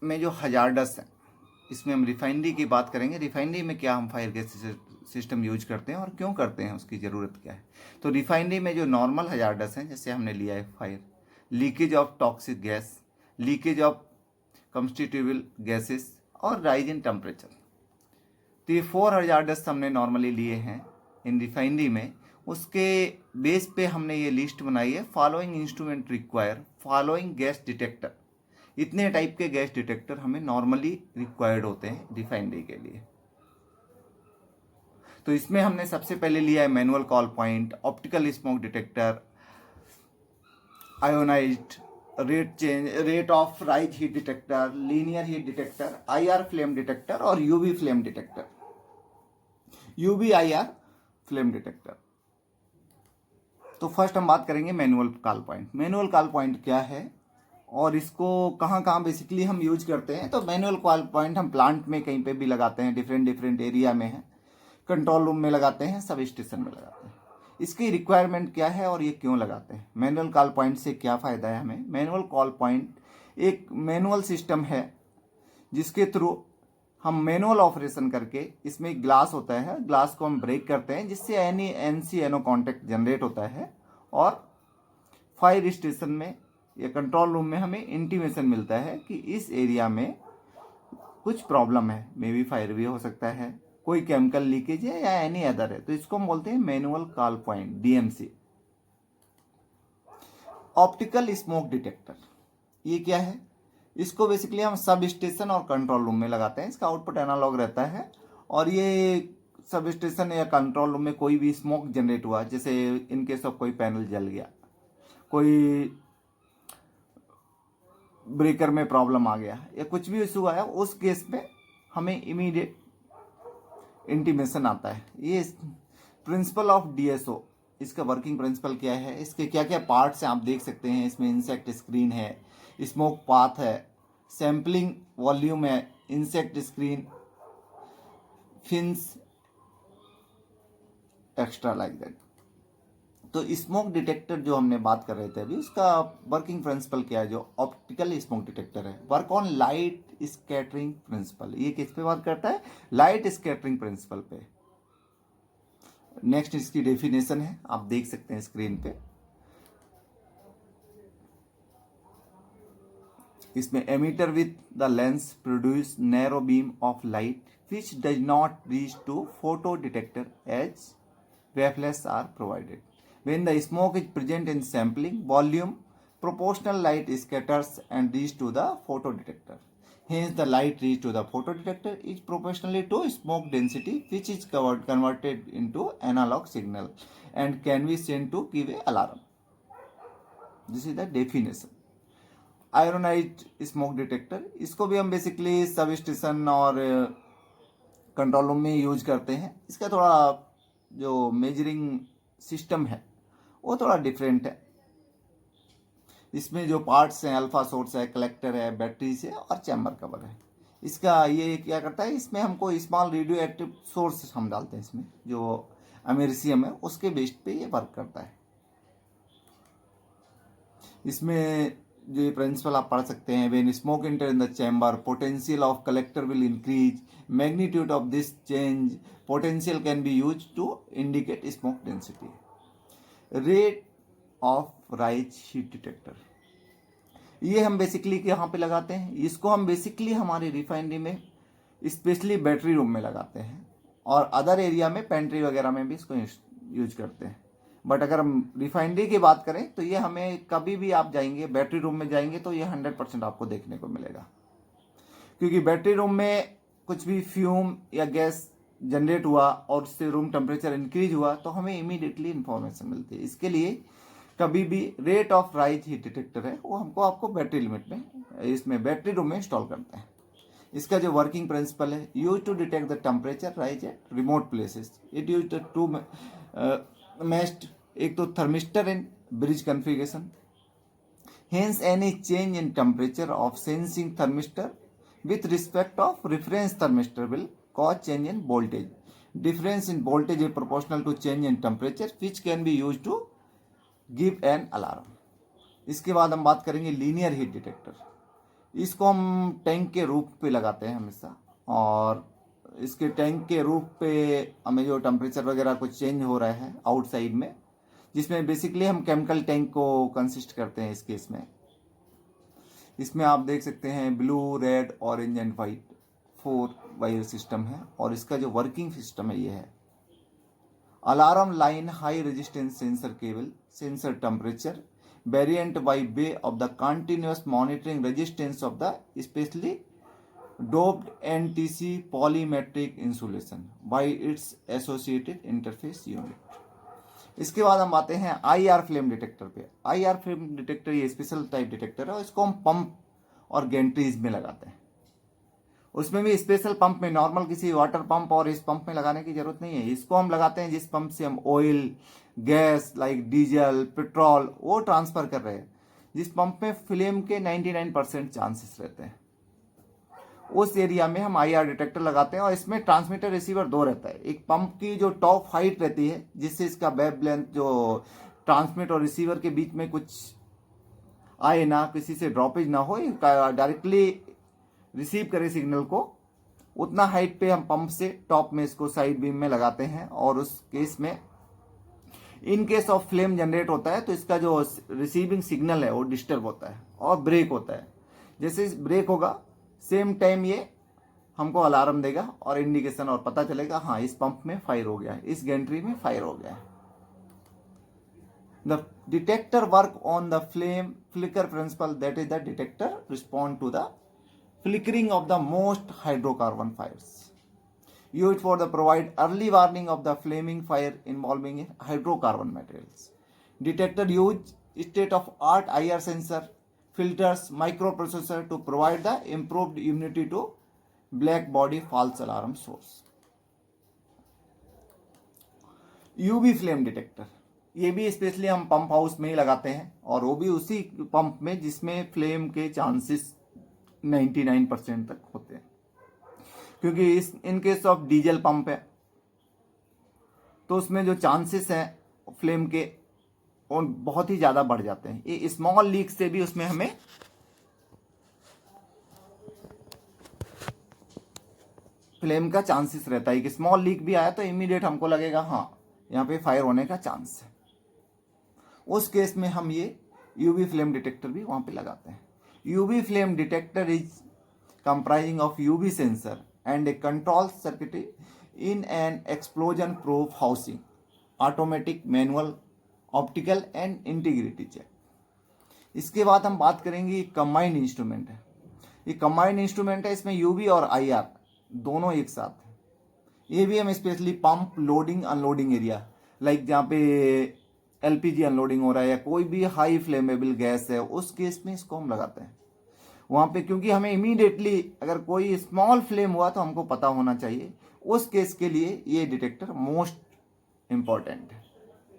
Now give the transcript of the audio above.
में जो हजार्डस है, इसमें हम रिफाइनरी की बात करेंगे। रिफाइनरी में क्या हम फायर गैस सिस्टम यूज करते हैं और क्यों करते हैं, उसकी ज़रूरत क्या है। तो रिफाइनरी में जो नॉर्मल हजार्डस हैं, जैसे हमने लिया है fire, leakage of toxic gas, leakage of combustible gases और राइज इन टेम्परेचर। तो ये 4 हजार्डस हमने नॉर्मली लिए हैं इन रिफाइनरी में। उसके बेस पे हमने ये लिस्ट बनाई है। Following instrument require following gas detector. इतने टाइप के गैस डिटेक्टर हमें नॉर्मली रिक्वायर्ड होते हैं रिफाइनरी के लिए। तो इसमें हमने सबसे पहले लिया है manual call point, optical smoke detector, ionised rate of rise heat detector, linear heat detector, IR flame detector और UV flame detector, UV IR flame detector. तो फर्स्ट हम बात करेंगे manual call point. Manual call point क्या है और इसको कहाँ कहाँ बेसिकली हम यूज करते हैं। तो मैनुअल कॉल पॉइंट हम प्लांट में कहीं पे भी लगाते हैं, डिफरेंट डिफरेंट एरिया में है, कंट्रोल रूम में लगाते हैं, सब स्टेशन में लगाते हैं। इसकी रिक्वायरमेंट क्या है और ये क्यों लगाते हैं, मैनुअल कॉल पॉइंट से क्या फ़ायदा है हमें। मैनुअल कॉल पॉइंट एक मैनुअल सिस्टम है जिसके थ्रू हम मैनुअल ऑपरेशन करके, इसमें ग्लास होता है, ग्लास को हम ब्रेक करते हैं जिससे एनो कॉन्टैक्ट जनरेट होता है और फायर स्टेशन में या कंट्रोल रूम में हमें इंटीमेशन मिलता है कि इस एरिया में कुछ प्रॉब्लम है, मे बी फायर भी हो सकता है, कोई केमिकल लीकेज है या एनी अदर है। तो इसको हम बोलते हैं manual call point, DMC. Optical smoke detector, ये क्या है, इसको बेसिकली हम सब स्टेशन और कंट्रोल रूम में लगाते हैं। इसका आउटपुट एनालॉग रहता है और ये सब स्टेशन या कंट्रोल रूम में कोई भी स्मोक जनरेट हुआ, जैसे इनकेस ऑफ कोई पैनल जल गया, कोई ब्रेकर में प्रॉब्लम आ गया या कुछ भी इशू आया, उस केस में हमें इमीडिएट इंटीमेशन आता है। ये प्रिंसिपल ऑफ डीएसओ, इसका वर्किंग प्रिंसिपल क्या है, इसके क्या क्या पार्ट्स हैं आप देख सकते हैं। इसमें इंसेक्ट स्क्रीन है, स्मोक पाथ है, सैम्पलिंग वॉल्यूम है, insect screen, fins, extra like that. तो स्मोक डिटेक्टर जो हमने बात कर रहे थे अभी, उसका वर्किंग प्रिंसिपल क्या है, जो ऑप्टिकल स्मोक डिटेक्टर है, work on light scattering principle. ये किस पे वर्क करता है, लाइट स्कैटरिंग प्रिंसिपल पे। नेक्स्ट इसकी डेफिनेशन है, आप देख सकते हैं स्क्रीन पे। इसमें emitter with the lens produce narrow beam of light which does not reach to photo detector as wavelets are provided. When the smoke is present in sampling volume, proportional light scatters and reaches to the photodetector. Hence, the light reached to the photodetector is proportionally to smoke density, which is converted into analog signal and can be sent to give a alarm. This is the definition. Ionised smoke detector, इसको भी हम basically sub station और control room में use करते हैं। इसका थोड़ा जो मेजरिंग सिस्टम है वो थोड़ा डिफरेंट है। इसमें जो पार्ट्स हैं, अल्फा सोर्स है, कलेक्टर है, बैटरीज है और चैम्बर कवर है। इसका ये क्या करता है, इसमें हमको स्मॉल रेडियो एक्टिव सोर्स हम डालते हैं इसमें, जो अमेरिसियम है, उसके बेस पे ये वर्क करता है। इसमें जो ये प्रिंसिपल आप पढ़ सकते हैं, when smoke enter in the chamber potential of collector will increase, magnitude of this change potential can be use to indicate smoke density. Rate of rise heat detector, ये हम बेसिकली यहाँ पे लगाते हैं। इसको हम बेसिकली हमारे रिफाइनरी में स्पेशली बैटरी रूम में लगाते हैं और अदर एरिया में पेंट्री वगैरह में भी इसको यूज करते हैं। बट अगर हम रिफाइनरी की बात करें तो ये हमें कभी भी आप जाएंगे बैटरी रूम में जाएंगे तो ये 100% आपको देखने को मिलेगा, क्योंकि बैटरी रूम में कुछ भी फ्यूम या गैस जनरेट हुआ और उससे रूम टेम्परेचर इंक्रीज हुआ तो हमें इमीडिएटली इंफॉर्मेशन मिलती है। इसके लिए कभी भी rate of rise heat detector है वो हमको आपको बैटरी लिमिट में, इसमें बैटरी रूम में इंस्टॉल करते हैं। इसका जो वर्किंग प्रिंसिपल है, use to detect the temperature rise at remote places, it use the two mast, एक तो thermistor and bridge configuration. Hence any change in temperature of sensing thermistor with respect of reference thermistor will cause change in voltage. Difference in voltage is proportional to change in temperature which can be used to give an alarm. इसके बाद हम बात करेंगे linear heat detector. इसको हम tank के roof पे लगाते हैं हमेशा, और इसके टैंक के रूफ पे हमें जो टेम्परेचर वगैरह कुछ चेंज हो रहा है आउटसाइड में, जिसमें बेसिकली हम केमिकल टैंक को कंसिस्ट करते हैं इस केस में। इसमें आप देख सकते हैं blue, red, orange and white 4 wire system है, और इसका जो वर्किंग सिस्टम है ये है alarm line, high resistance sensor cable, sensor temperature, variant by way of the continuous monitoring resistance of the specially doped NTC polymetric insulation by its associated interface unit. इसके बाद हम आते हैं आईआर फ्लेम डिटेक्टर पे। IR flame detector ये special type detector है, और इसको हम पंप और गैंट्रीज में लगाते हैं। उसमें भी स्पेशल पंप में, नॉर्मल किसी वाटर पंप और इस पंप में लगाने की जरूरत नहीं है। इसको हम लगाते हैं जिस पंप से हम oil, gas like diesel, petrol वो ट्रांसफर कर रहे हैं, जिस पंप में फ्लेम के 99% चांसेस रहते हैं, उस एरिया में हम आईआर डिटेक्टर लगाते हैं। और इसमें ट्रांसमीटर रिसीवर 2 रहता है। एक पंप की जो टॉप हाइट रहती है, जिससे इसका वेव लेंथ जो ट्रांसमिट और रिसीवर के बीच में कुछ आए ना, किसी से ड्रॉपेज ना हो, डायरेक्टली रिसीव करे सिग्नल को, उतना हाइट पे हम पंप से टॉप में इसको साइड बीम में लगाते हैं। और उस केस में in case of flame generate होता है तो इसका जो रिसीविंग सिग्नल है वो डिस्टर्ब होता है और ब्रेक होता है। जैसे ब्रेक होगा सेम टाइम ये हमको अलार्म देगा और इंडिकेशन, और पता चलेगा हाँ इस पंप में फायर हो गया है, इस गैंट्री में फायर हो गया है। The detector work on the flame flicker principle, that is the detector respond to the flickering of the most hydrocarbon fires, used for the provide early warning of the flaming fire involving hydrocarbon materials. Detector use state of art IR sensor, filters, microprocessor to provide the improved immunity to black body false alarm source. UV flame detector, ये भी specially हम pump house में ही लगाते हैं, और वो भी उसी पंप में जिसमें फ्लेम के चांसेस 99% तक होते हैं। क्योंकि in case of diesel pump है तो उसमें जो चांसेस हैं फ्लेम के वो बहुत ही ज़्यादा बढ़ जाते हैं। ये स्मॉल लीक से भी उसमें हमें फ्लेम का चांसेस रहता है कि स्मॉल लीक भी आया तो इमीडिएट हमको लगेगा हाँ यहाँ पे फायर होने का चांस है। उस केस में हम ये यूवी फ्लेम डिटेक्टर भी वहाँ पे लगाते हैं। UV flame detector is comprising of UV sensor and a control circuit in an explosion proof housing, automatic, manual, optical and integrity check। इसके बाद हम बात करेंगे कंबाइंड इंस्ट्रूमेंट है। ये कंबाइंड इंस्ट्रूमेंट है, इसमें UV और IR दोनों एक साथ है। ये भी हम specially pump loading unloading area, like जहाँ पे LPG अनलोडिंग हो रहा है या कोई भी हाई फ्लेमेबल गैस है, उस केस में इसको हम लगाते हैं वहाँ पे, क्योंकि हमें इमीडिएटली अगर कोई स्मॉल फ्लेम हुआ तो हमको पता होना चाहिए। उस केस के लिए ये डिटेक्टर मोस्ट इम्पॉर्टेंट है।